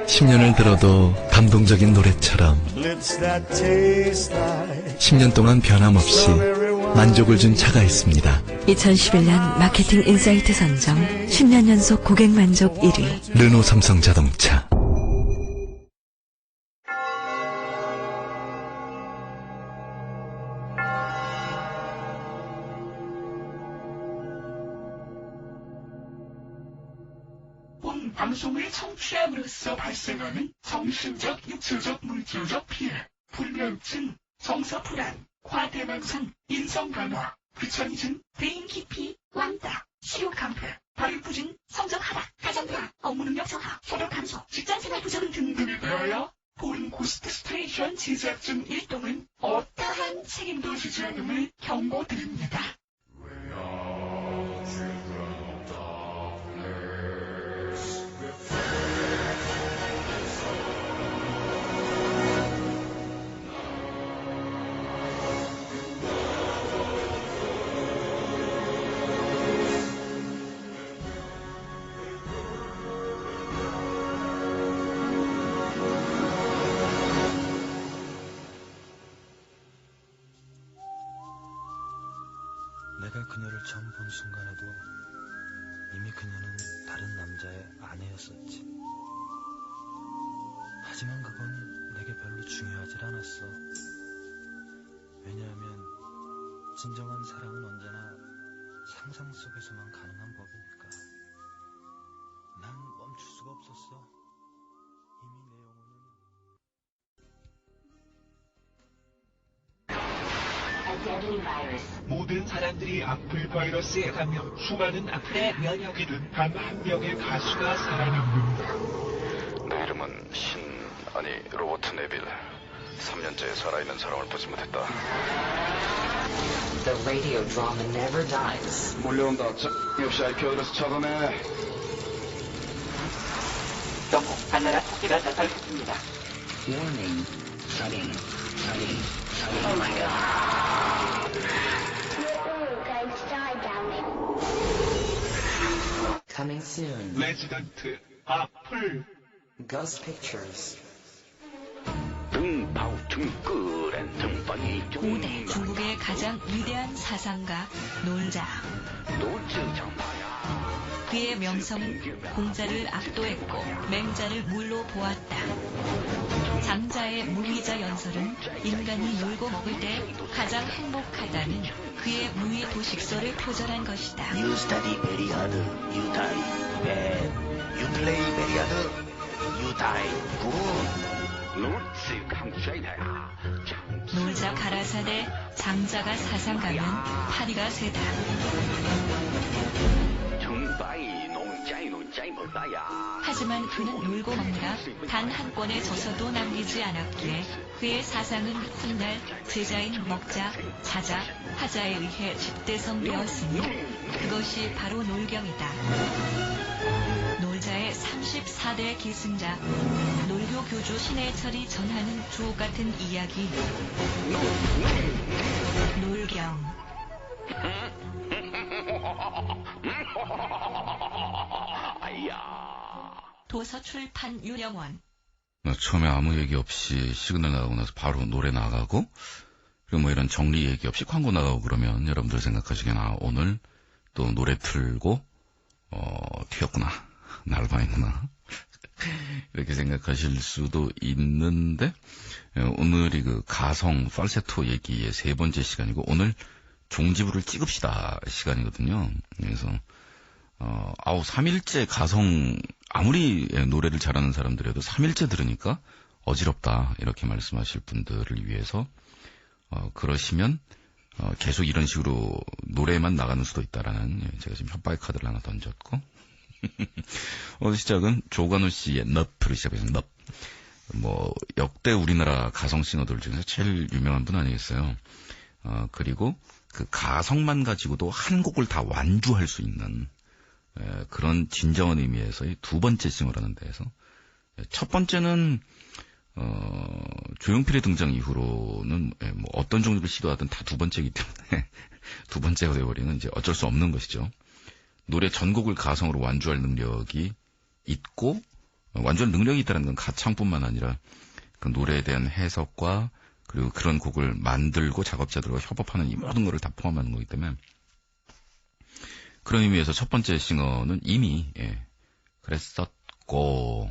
10년을 들어도 감동적인 노래처럼 10년 동안 변함없이 만족을 준 차가 있습니다. 2011년 마케팅 인사이트 선정 10년 연속 고객 만족 1위 르노 삼성 자동차. 본 방송을 청취함으로써 발생하는 정신적, 육체적, 물질적 피해, 불면증, 정서불안, 과대망상, 인성간화, 귀차니즘, 대인기피, 왕따, 식욕강패, 발육부진, 성적 하락, 가정불안, 업무능력 저하, 소득 감소, 직장생활 부정 등등에 대하여 본 고스트 스테이션 제작진 일동은 어떠한 책임도 지지 않음을 경고드립니다. 내가 그녀를 처음 본 순간에도 이미 그녀는 다른 남자의 아내였었지. 하지만 그건 내게 별로 중요하질 않았어. 왜냐하면 진정한 사랑은 언제나 상상 속에서만 가능한 법이니까. 난 멈출 수가 없었어. 이미 내 영혼은 모든 사람들이 악플 바이러스에 감염, 수많은 악플에 면역이 된 단 한 명의 가수가 살아남는다. 내 이름은 로버트 네빌. 3년째 살아있는 사람을 보지 못했다. The radio drama never dies. 몰려온다. 역시 IP 어드레스 차단해. 영국 하나라 토끼가 나타났습니다. Warning. Shutting. Oh my god. Guys die down there. Coming soon. 레지던트, 악플. Ghost Pictures. 고대 중국의 가장 위대한 사상가 놀자. 그의 명성은 공자를 압도했고 맹자를 물로 보았다. 장자의 무의자 연설은 인간이 놀고 먹을 때 가장 행복하다는 그의 무의 도식설을 표절한 것이다. You study very hard, you die bad. You play very hard, you die good. 놀자 가라사대 장자가 사상가면 파리가 세다. 하지만 그는 놀고 먹느라 단 한 권의 저서도 남기지 않았기에 그의 사상은 훗날 제자인 먹자, 자자, 하자에 의해 집대성되었으니 그것이 바로 놀경이다. 놀자의 34대 기승자, 놀교 교주 신해철이 전하는 주옥같은 이야기, 놀경. 도서출판 유령원. 처음에 아무 얘기 없이 시그널 나가고 나서 바로 노래 나가고, 그리고 뭐 이런 정리 얘기 없이 광고 나가고 그러면 여러분들 생각하시기엔 오늘 또 노래 틀고 튀었구나, 날방했구나 이렇게 생각하실 수도 있는데, 오늘이 그 가성 팔세토 얘기의 세 번째 시간이고, 오늘 종지부를 찍읍시다 시간이거든요. 그래서 3일째 가성, 아무리 노래를 잘하는 사람들에도 3일째 들으니까 어지럽다 이렇게 말씀하실 분들을 위해서 그러시면 계속 이런 식으로 노래만 나가는 수도 있다라는, 제가 지금 협박의 카드를 하나 던졌고 오늘 시작은 조관우 씨의 넙으로 시작해서 넙. 뭐 역대 우리나라 가성 싱어들 중에서 제일 유명한 분 아니겠어요. 그리고 그 가성만 가지고도 한 곡을 다 완주할 수 있는 그런 진정한 의미에서의 두 번째 싱어라는 데에서, 첫 번째는 조용필의 등장 이후로는 뭐 어떤 종류를 시도하든 다 두 번째이기 때문에 두 번째가 되어버리는 이제 어쩔 수 없는 것이죠. 노래 전곡을 가성으로 완주할 능력이 있고, 완주할 능력이 있다는 건 가창뿐만 아니라 그 노래에 대한 해석과 그리고 그런 곡을 만들고 작업자들과 협업하는 이 모든 거를 다 포함하는 거기 때문에 그런 의미에서 첫 번째 싱어는 이미 그랬었고,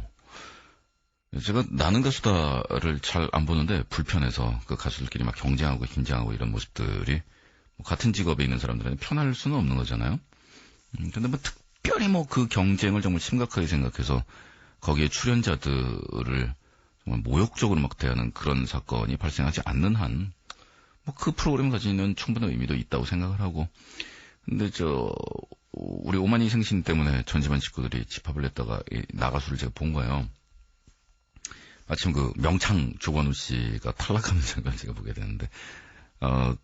제가 나는 가수다를 잘 안 보는데 불편해서 그 가수들끼리 막 경쟁하고 긴장하고 이런 모습들이 뭐 같은 직업에 있는 사람들한테 편할 수는 없는 거잖아요. 근데 뭐 특별히 뭐 그 경쟁을 정말 심각하게 생각해서 거기에 출연자들을 정말 모욕적으로 막 대하는 그런 사건이 발생하지 않는 한 뭐 그 프로그램 가지는 충분한 의미도 있다고 생각을 하고, 근데 우리 오만이 생신 때문에 전지만 식구들이 집합을 했다가 나가수를 제가 본 거예요. 마침 그 명창 조건우 씨가 탈락하는 장면 제가 보게 되는데,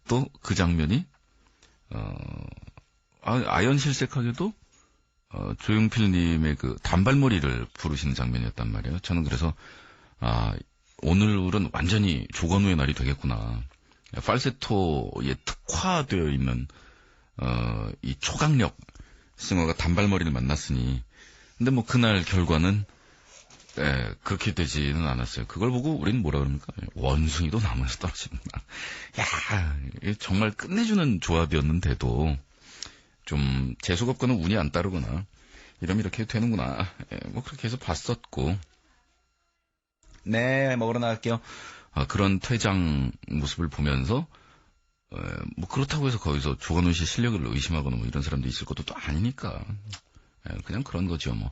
또 그 장면이, 아연실색하게도, 조용필님의 그 단발머리를 부르시는 장면이었단 말이에요. 저는 그래서, 오늘은 완전히 조건우의 날이 되겠구나. 팔세토에 특화되어 있는, 이 초강력 싱어가 단발머리를 만났으니, 근데 뭐 그날 결과는 그렇게 되지는 않았어요. 그걸 보고 우리는 뭐라 그럽니까? 원숭이도 나무에서 떨어진다. 야, 정말 끝내주는 조합이었는데도 좀 재수없거나 운이 안 따르거나 이러면 이렇게 되는구나. 뭐 그렇게 해서 봤었고, 네, 먹으러 나갈게요. 그런 퇴장 모습을 보면서 뭐 그렇다고 해서 거기서 조건우 씨 실력을 의심하거나 뭐 이런 사람도 있을 것도 또 아니니까 그냥 그런 거죠 뭐.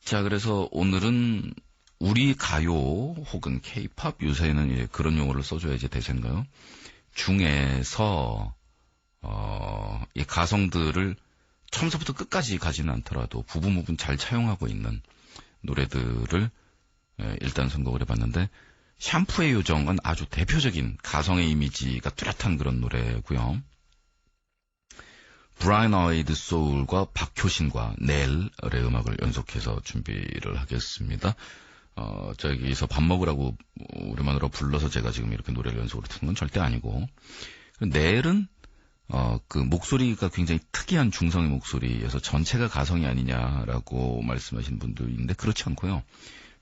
자, 그래서 오늘은 우리 가요 혹은 K-팝, 요새는 그런 용어를 써줘야지 대세인가요? 중에서 이 가성들을 처음부터 끝까지 가지는 않더라도 부분 잘 차용하고 있는 노래들을 일단 선곡을 해봤는데, 샴푸의 요정은 아주 대표적인 가성의 이미지가 뚜렷한 그런 노래고요. 브라이언 아이드 소울과 박효신과 넬의 음악을 연속해서 준비를 하겠습니다. 저기서 밥 먹으라고 우리만으로 불러서 제가 지금 이렇게 노래를 연속으로 듣는 건 절대 아니고, 넬은 그 목소리가 굉장히 특이한 중성의 목소리여서 전체가 가성이 아니냐라고 말씀하시는 분도 있는데 그렇지 않고요.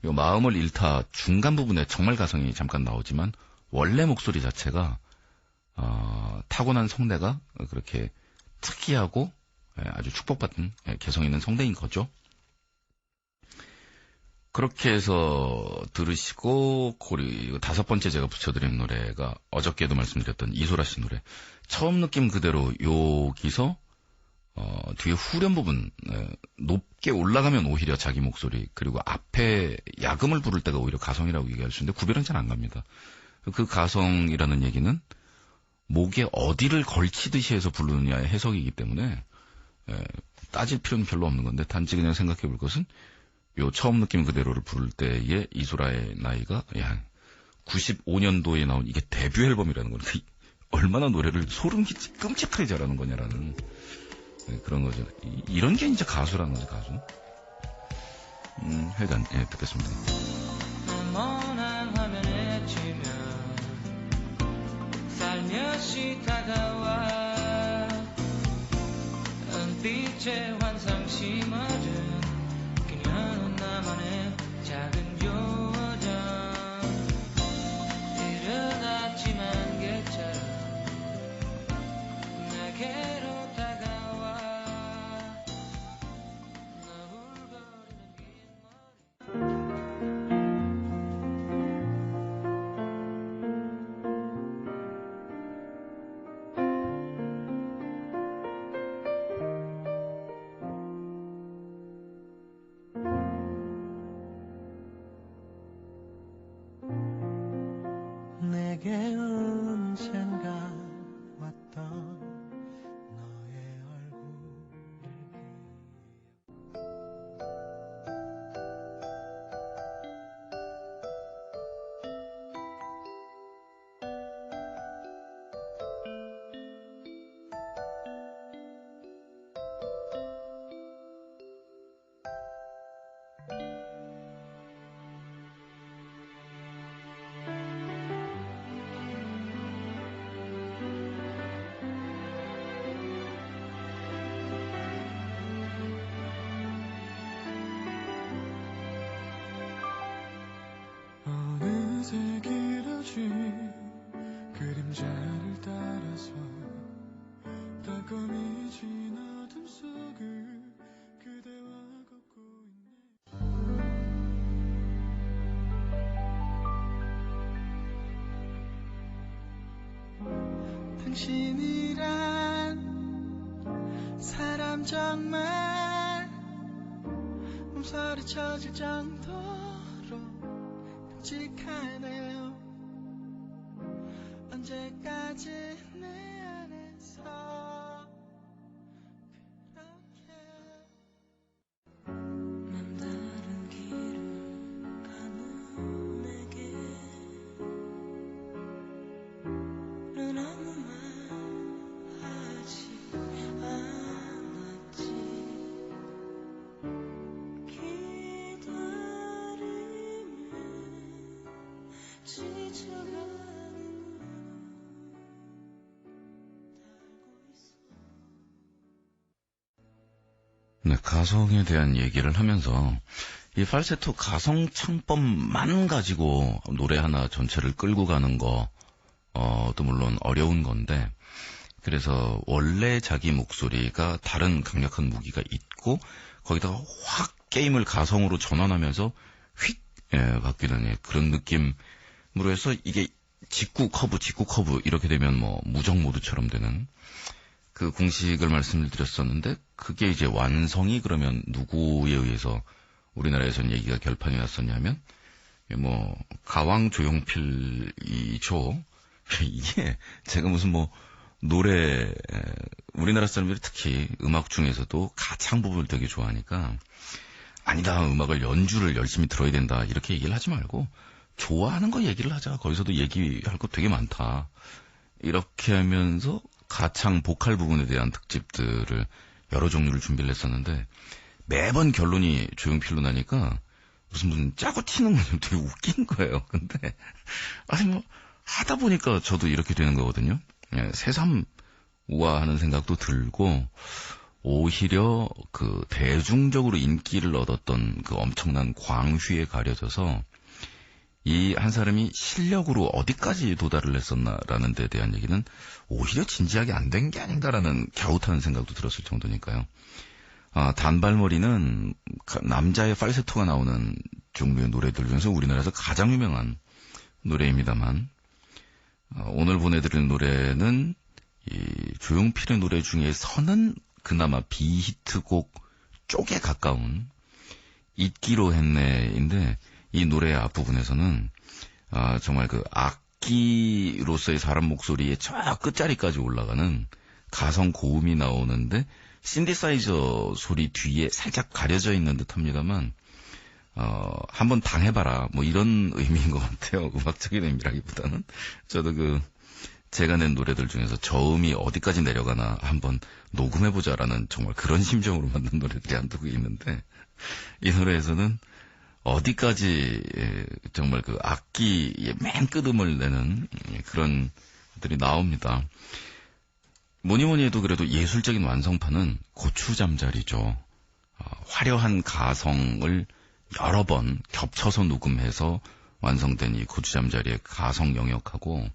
요 마음을 잃다 중간 부분에 정말 가성이 잠깐 나오지만 원래 목소리 자체가 타고난 성대가 그렇게 특이하고 아주 축복받은 개성 있는 성대인 거죠. 그렇게 해서 들으시고, 다섯 번째 제가 붙여드린 노래가 어저께도 말씀드렸던 이소라 씨 노래. 처음 느낌 그대로 여기서 뒤에 후렴 부분 높게 올라가면 오히려 자기 목소리, 그리고 앞에 야금을 부를 때가 오히려 가성이라고 얘기할 수 있는데 구별은 잘 안 갑니다. 그 가성이라는 얘기는 목에 어디를 걸치듯이 해서 부르느냐의 해석이기 때문에 따질 필요는 별로 없는 건데, 단지 그냥 생각해 볼 것은 요 처음 느낌 그대로를 부를 때의 이소라의 나이가 95년도에 나온 이게 데뷔 앨범이라는 거니까 얼마나 노래를 소름 끼치 끔찍하게 잘하는 거냐라는 그런 거죠. 이런 게 이제 가수라는 거죠, 가수. 하여간 듣겠습니다. 머난 화면에 치면 살며시 다가와 은빛의 환상 심어준 그녀는 나만의 작은 요정, 이르렀지만 개처럼 내게로 다가와 너울거리는 빈머리. 내게 언젠가 왔던 너의 얼굴을 밤새 길어진 그림자를 따라서 따끔해진 어둠 속을 그대와 걷고 있네. 당신이란 사람 정말 몸서리쳐질 정도로 끔찍하네요. 언제까지 내 안에서 그렇게 남다른 길을 가는 내게 넌 아무 말 하지 않았지. 기다리면 지쳐가는 네, 가성에 대한 얘기를 하면서 이 팔세토 가성 창법만 가지고 노래 하나 전체를 끌고 가는 거, 또 물론 어려운 건데, 그래서 원래 자기 목소리가 다른 강력한 무기가 있고, 거기다가 확 게임을 가성으로 전환하면서 휙, 바뀌는 그런 느낌으로 해서 이게 직구 커브 이렇게 되면 뭐 무적 모드처럼 되는 그 공식을 말씀을 드렸었는데, 그게 이제 완성이 그러면 누구에 의해서 우리나라에서는 얘기가 결판이 났었냐면, 뭐, 가왕 조용필이죠. 이게 제가 무슨 뭐, 노래, 우리나라 사람들이 특히 음악 중에서도 가창 부분을 되게 좋아하니까, 아니다, 음악을 연주를 열심히 들어야 된다, 이렇게 얘기를 하지 말고, 좋아하는 거 얘기를 하자. 거기서도 얘기할 거 되게 많다. 이렇게 하면서 가창 보컬 부분에 대한 특집들을 여러 종류를 준비를 했었는데, 매번 결론이 조용필로 나니까 무슨 짜고 치는 건 되게 웃긴 거예요. 근데 아니 뭐 하다 보니까 저도 이렇게 되는 거거든요. 새삼 우아하는 생각도 들고, 오히려 그 대중적으로 인기를 얻었던 그 엄청난 광휘에 가려져서 이 한 사람이 실력으로 어디까지 도달을 했었나라는 데 대한 얘기는 오히려 진지하게 안 된 게 아닌가라는 갸웃한 생각도 들었을 정도니까요. 단발머리는 남자의 팔세토가 나오는 종류의 노래들 중에서 우리나라에서 가장 유명한 노래입니다만, 오늘 보내드릴 노래는 이 조용필의 노래 중에서는 그나마 비히트곡 쪽에 가까운 잊기로 했네인데, 이 노래의 앞부분에서는 정말 그 악기로서의 사람 목소리의 저 끝자리까지 올라가는 가성 고음이 나오는데, 신디사이저 소리 뒤에 살짝 가려져 있는 듯 합니다만, 한번 당해봐라, 뭐 이런 의미인 것 같아요. 음악적인 의미라기보다는. 저도 제가 낸 노래들 중에서 저음이 어디까지 내려가나 한번 녹음해보자라는 정말 그런 심정으로 만든 노래들이 한두 개 있는데, 이 노래에서는 어디까지 정말 그 악기의 맨 끝음을 내는 그런 들이 나옵니다. 뭐니 해도 그래도 예술적인 완성판은 고추잠자리죠. 화려한 가성을 여러 번 겹쳐서 녹음해서 완성된 이 고추잠자리의 가성 영역하고,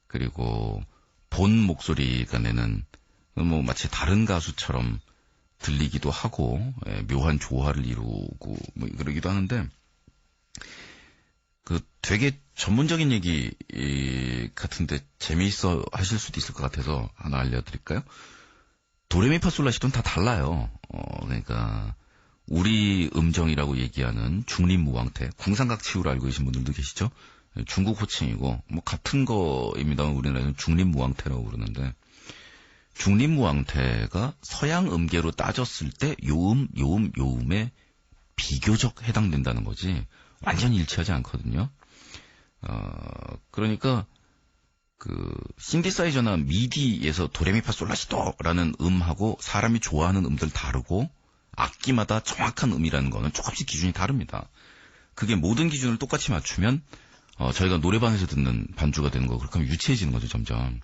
그리고 본 목소리가 내는 뭐 마치 다른 가수처럼 들리기도 하고, 묘한 조화를 이루고 뭐 그러기도 하는데, 되게 전문적인 얘기 같은데 재미있어 하실 수도 있을 것 같아서 하나 알려드릴까요? 도레미파솔라시도는 다 달라요. 그러니까 우리 음정이라고 얘기하는 중림무왕태, 궁상각치우를 알고 계신 분들도 계시죠? 중국 호칭이고 뭐 같은 거입니다만 우리나라에는 중림무왕태라고 부르는데, 중림무왕태가 서양 음계로 따졌을 때 요음에 비교적 해당된다는 거지 완전히 일치하지 않거든요. 그러니까 신디사이저나 미디에서 도레미파솔라시도라는 음하고 사람이 좋아하는 음들 다르고, 악기마다 정확한 음이라는 거는 조금씩 기준이 다릅니다. 그게 모든 기준을 똑같이 맞추면 저희가 노래방에서 듣는 반주가 되는 거, 그렇게 하면 유치해지는 거죠, 점점.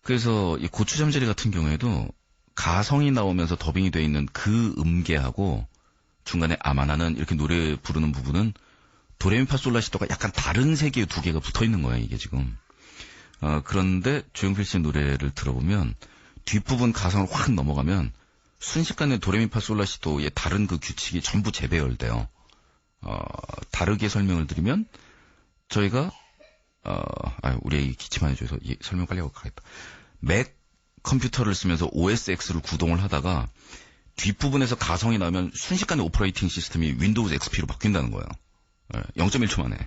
그래서 이 고추잠자리 같은 경우에도 가성이 나오면서 더빙이 되어 있는 그 음계하고 중간에 아마나는 이렇게 노래 부르는 부분은 도레미파솔라시도가 약간 다른 세계의 두 개가 붙어 있는 거야, 이게 지금. 그런데 조용필 씨 노래를 들어보면 뒷부분 가성을 확 넘어가면 순식간에 도레미파솔라시도의 다른 그 규칙이 전부 재배열돼요. 다르게 설명을 드리면 저희가 우리 애기 기침만 해줘서 설명 빨리 하고 가겠다. 맥 컴퓨터를 쓰면서 OSX를 구동을 하다가 뒷부분에서 가성이 나면 순식간에 오퍼레이팅 시스템이 윈도우즈 XP로 바뀐다는 거예요. 0.1초 만에.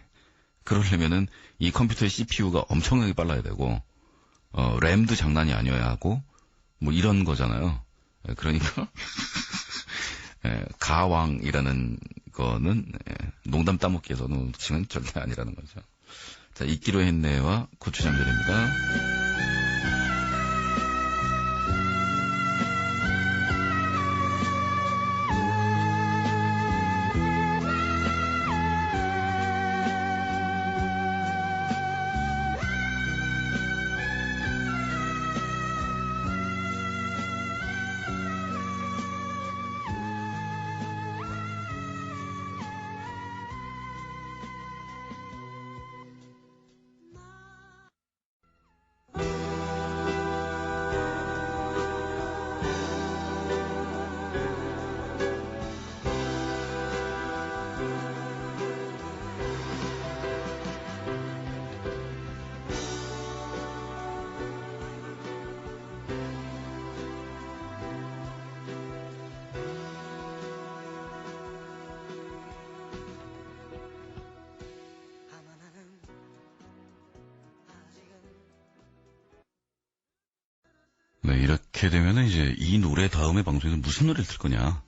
그러려면은 이 컴퓨터의 CPU가 엄청나게 빨라야 되고 램도 장난이 아니어야 하고 뭐 이런 거잖아요. 그러니까 가왕이라는 거는 농담 따먹기에서는 지금 절대 아니라는 거죠. 자, 잊기로 했네와 고추장면입니다. 네, 이렇게 되면은 이제 이 노래 다음에 방송에서 무슨 노래를 틀 거냐.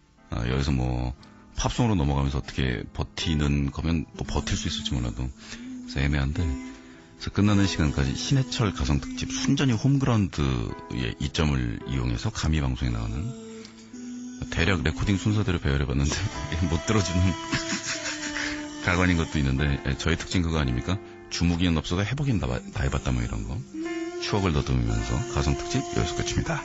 여기서 뭐 팝송으로 넘어가면서 어떻게 버티는 거면 또 버틸 수 있을지 몰라도 그래서 애매한데, 그래서 끝나는 시간까지 신해철 가성 특집 순전히 홈그라운드의 이점을 이용해서 감히 방송에 나오는 대략 레코딩 순서대로 배열해봤는데 못 들어주는 가관인 것도 있는데, 저희 특징 그거 아닙니까? 주무기는 없어도 해보긴 다 해봤다 뭐 이런 거. 추억을 더듬으면서 가성 특집 여기서 끝입니다.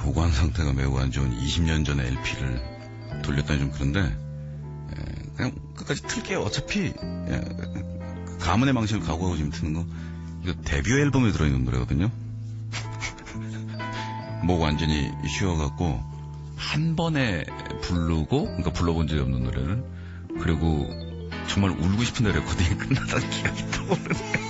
보관 상태가 매우 안 좋은 20년 전의 LP를 돌렸다니 좀 그런데, 그냥 끝까지 틀게요. 어차피 가문의 망신을 각오하고 지금 트는 거, 이거 데뷔 앨범에 들어있는 노래거든요. 목 완전히 쉬어갖고 한 번에 부르고, 그러니까 불러본 적이 없는 노래를, 그리고 정말 울고 싶은데 레코딩이 끝나다는 기억이 떠오르네요.